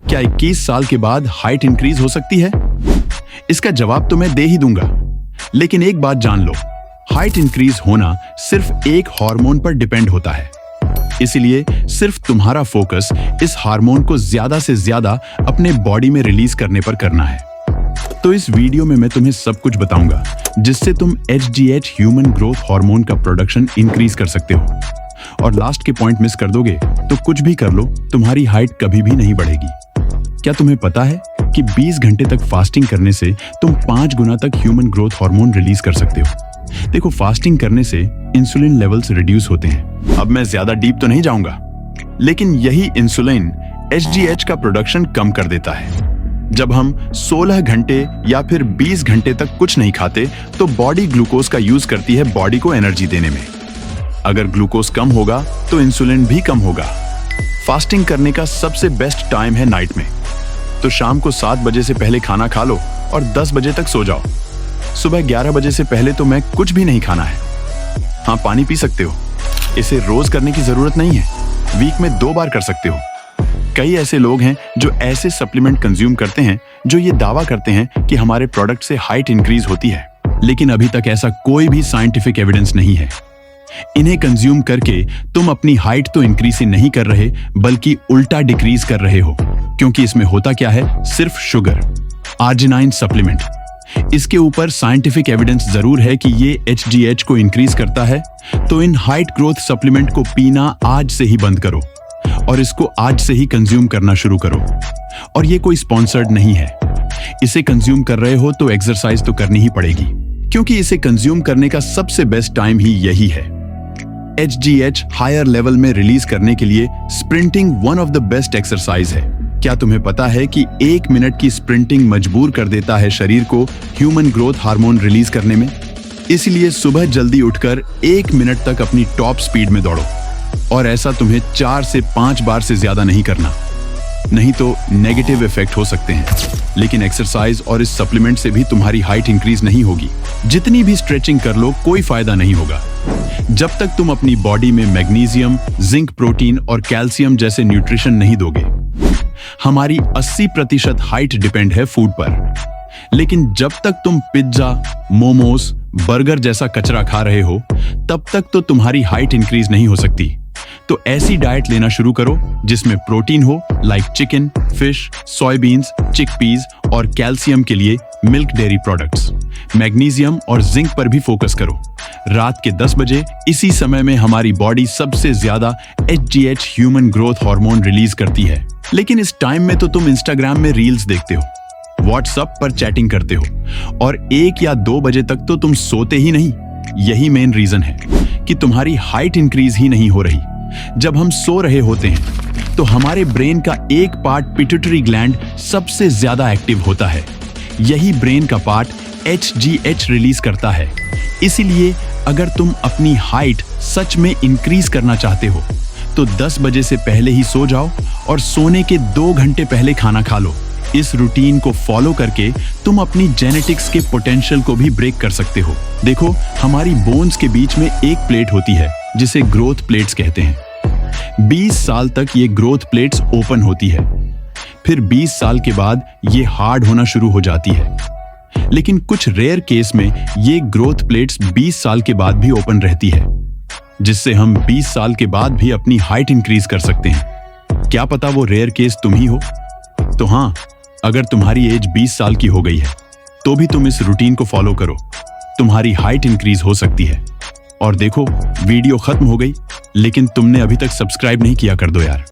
क्या 21 साल के बाद हाइट इंक्रीज हो सकती है? इसका जवाब तो मैं दे ही दूंगा, लेकिन एक बात जान लो, हाइट इंक्रीज होना सिर्फ एक हार्मोन पर डिपेंड होता है। इसीलिए सिर्फ तुम्हारा फोकस इस हार्मोन को ज्यादा से ज्यादा अपने बॉडी में रिलीज करने पर करना है। तो इस वीडियो में मैं तुम्हें सब कुछ बताऊंगा जिससे तुम HGH ह्यूमन ग्रोथ हार्मोन का प्रोडक्शन इंक्रीज कर सकते हो। और लास्ट के पॉइंट मिस कर दोगे तो कुछ भी कर लो, तुम्हारी हाइट कभी भी नहीं बढ़ेगी। क्या तुम्हें पता है कि 20 घंटे तक फास्टिंग करने से तुम 5 गुना तक ह्यूमन ग्रोथ हार्मोन रिलीज कर सकते हो। देखो, फास्टिंग करने से इंसुलिन लेवल्स रिड्यूस होते हैं। अब मैं ज्यादा डीप तो नहीं जाऊंगा, लेकिन यही इंसुलिन HGH का प्रोडक्शन कम कर देता है। जब हम 16 घंटे या फिर 20 घंटे तक कुछ नहीं खाते तो बॉडी ग्लूकोज का यूज करती है बॉडी को एनर्जी देने में। अगर ग्लूकोज कम होगा तो इंसुलिन भी कम होगा। फास्टिंग करने का सबसे बेस्ट टाइम है नाइट में। तो शाम को 7 बजे से पहले खाना खा लो और 10 बजे तक सो जाओ। सुबह 11 बजे से पहले तो मैं कुछ भी नहीं खाना है। हाँ, पानी पी सकते हो। इसे रोज करने की जरूरत नहीं है, वीक में 2 बार कर सकते हो। कई ऐसे लोग हैं जो ऐसे सप्लीमेंट कंज्यूम करते हैं जो ये दावा करते हैं कि हमारे प्रोडक्ट से हाइट इंक्रीज होती है, लेकिन अभी तक ऐसा कोई भी साइंटिफिक एविडेंस नहीं है। इन्हें कंज्यूम करके तुम अपनी हाइट तो इंक्रीज ही नहीं कर रहे, बल्कि उल्टा डिक्रीज कर रहे हो। क्योंकि इसमें होता क्या है, सिर्फ शुगर, आर्जिनाइन सप्लीमेंट। इसके ऊपर साइंटिफिक एविडेंस जरूर है कि ये HGH को इंक्रीज करता है। तो इन हाइट ग्रोथ सप्लीमेंट को पीना आज से ही बंद करो और इसको आज से ही कंज्यूम करना शुरू करो। और ये कोई स्पॉन्सर्ड नहीं है। इसे कंज्यूम कर रहे हो तो एक्सरसाइज तो करनी ही पड़ेगी, क्योंकि इसे कंज्यूम करने का सबसे बेस्ट टाइम ही यही है। HGH हायर लेवल में रिलीज करने के लिए sprinting one of the best exercise है। क्या तुम्हें पता है कि 1 मिनट की स्प्रिंटिंग मजबूर कर देता है शरीर को ह्यूमन ग्रोथ हार्मोन रिलीज करने में? इसलिए सुबह जल्दी उठकर 1 मिनट तक अपनी टॉप स्पीड में दौड़ो। और ऐसा तुम्हें 4 से 5 बार से ज्यादा नहीं करना, नहीं तो नेगेटिव इफेक्ट हो सकते हैं। लेकिन एक्सरसाइज और इस सप्लीमेंट से भी तुम्हारी हाइट इंक्रीज नहीं होगी। जितनी भी स्ट्रेचिंग कर लो, कोई फायदा नहीं होगा जब तक तुम अपनी बॉडी में मैग्नीशियम, जिंक, प्रोटीन और कैल्शियम जैसे न्यूट्रिशन नहीं दोगे। हमारी 80% हाइट डिपेंड है फूड पर, लेकिन जब तक तुम पिज्जा, मोमोज, बर्गर जैसा कचरा खा रहे हो, तब तक तो तुम्हारी हाइट इंक्रीज नहीं हो सकती। तो ऐसी डाइट लेना शुरू करो जिसमें प्रोटीन हो, लाइक चिकन, फिश, सोयाबीन्स, चिकपीज, और कैल्शियम के लिए मिल्क डेयरी प्रोडक्ट्स। मैग्नीशियम और जिंक पर भी फोकस करो। रात के 10 बजे इसी समय में हमारी बॉडी सबसे ज्यादा HGH human growth hormone release करती है। लेकिन इस टाइम में तो तुम इंस्टाग्राम में रील्स देखते हो, व्हाट्सएप पर चैटिंग करते हो और 1 या 2 बजे तक तो तुम सोते ही नहीं। यही मेन रीजन है कि तुम्हारी हाइट इंक्रीज ही नहीं हो रही। जब हम सो रहे होते हैं तो हमारे ब्रेन का एक पार्ट पिट्यूटरी ग्लैंड सबसे ज्यादा एक्टिव होता है। यही ब्रेन का पार्ट HGH रिलीज करता है। इसीलिए अगर तुम अपनी हाइट सच में इंक्रीज करना चाहते हो तो 10 बजे से पहले ही सो जाओ और सोने के 2 घंटे पहले खाना खा लो। इस रूटीन को फॉलो करके तुम अपनी जेनेटिक्स के पोटेंशियल को भी ब्रेक कर सकते हो। देखो, हमारी बोन्स के बीच में एक प्लेट होती है जिसे ग्रोथ प्लेट्स कहते हैं। 20 साल तक ये ग्रोथ प्लेट्स ओपन होती है, फिर 20 साल के बाद ये हार्ड होना शुरू हो जाती है। लेकिन कुछ रेयर केस में ये ग्रोथ प्लेट्स 20 साल के बाद भी ओपन रहती है, जिससे हम 20 साल के बाद भी अपनी हाइट इंक्रीज कर सकते हैं। क्या पता वो रेयर केस तुम ही हो? तो हाँ, अगर तुम्हारी एज 20 साल की हो गई है तो भी तुम इस रूटीन को फॉलो करो, तुम्हारी हाइट इंक्रीज हो सकती है। और देखो, वीडियो खत्म हो गई, लेकिन तुमने अभी तक सब्सक्राइब नहीं किया, कर दो यार।